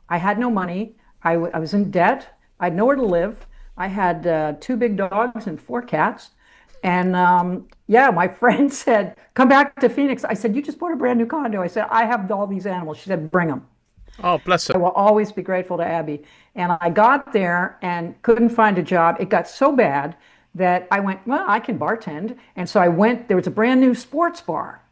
I had no money. I was in debt. I had nowhere to live. I had two big dogs and four cats. And yeah, my friend said, come back to Phoenix. I said, you just bought a brand new condo. I said, I have all these animals. She said, bring them. Oh, bless her. I will always be grateful to Abby. And I got there and couldn't find a job. It got so bad that I went, well, I can bartend. And so I went, there was a brand new sports bar.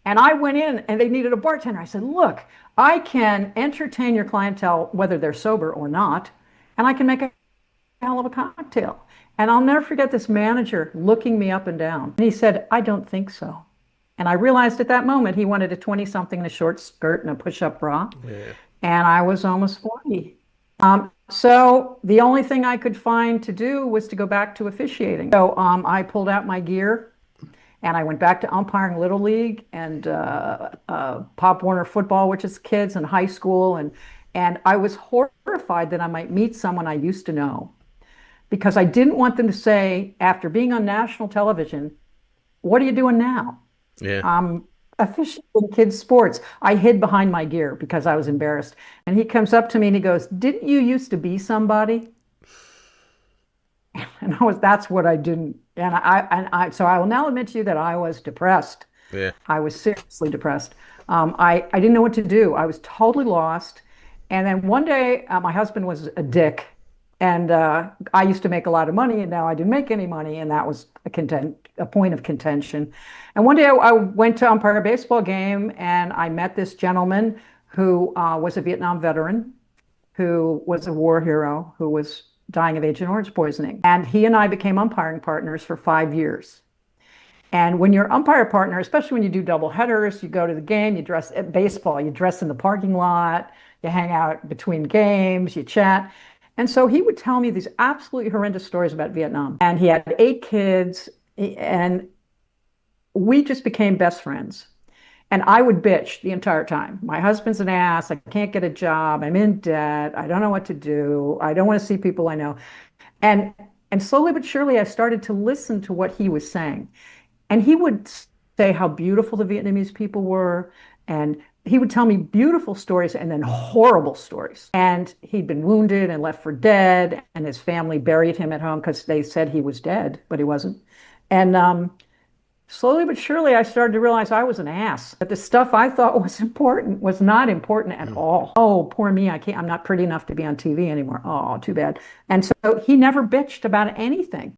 And I went in and they needed a bartender. I said, look, I can entertain your clientele, whether they're sober or not, and I can make a hell of a cocktail. And I'll never forget this manager looking me up and down. And he said, I don't think so. And I realized at that moment he wanted a 20 something in a short skirt and a push up bra. Yeah. And I was almost 40. So the only thing I could find to do was to go back to officiating. So I pulled out my gear and I went back to umpiring Little League and Pop Warner football, which is kids in high school. And I was horrified that I might meet someone I used to know because I didn't want them to say, after being on national television, what are you doing now? Yeah. Officially in kids' sports. I hid behind my gear because I was embarrassed. And he comes up to me and he goes, didn't you used to be somebody? And that's what I didn't. So I will now admit to you that I was depressed. Yeah. I was seriously depressed. I didn't know what to do. I was totally lost. And then one day, my husband was a dick. And I used to make a lot of money, and now I didn't make any money, and that was a point of contention. And one day I went to umpire a baseball game, and I met this gentleman who was a Vietnam veteran, who was a war hero, who was dying of Agent Orange poisoning. And he and I became umpiring partners for 5 years. And when you're umpire partner, especially when you do double headers, you go to the game, you dress at baseball, you dress in the parking lot, you hang out between games, you chat. And so he would tell me these absolutely horrendous stories about Vietnam. And he had 8 kids, and we just became best friends. And I would bitch the entire time. My husband's an ass. I can't get a job. I'm in debt. I don't know what to do. I don't want to see people I know. And slowly but surely, I started to listen to what he was saying. And he would say how beautiful the Vietnamese people were. And he would tell me beautiful stories and then horrible stories. And he'd been wounded and left for dead. And his family buried him at home because they said he was dead, but he wasn't. And slowly but surely, I started to realize I was an ass. That the stuff I thought was important was not important at all. Oh, poor me. I'm not pretty enough to be on TV anymore. Oh, too bad. And so he never bitched about anything.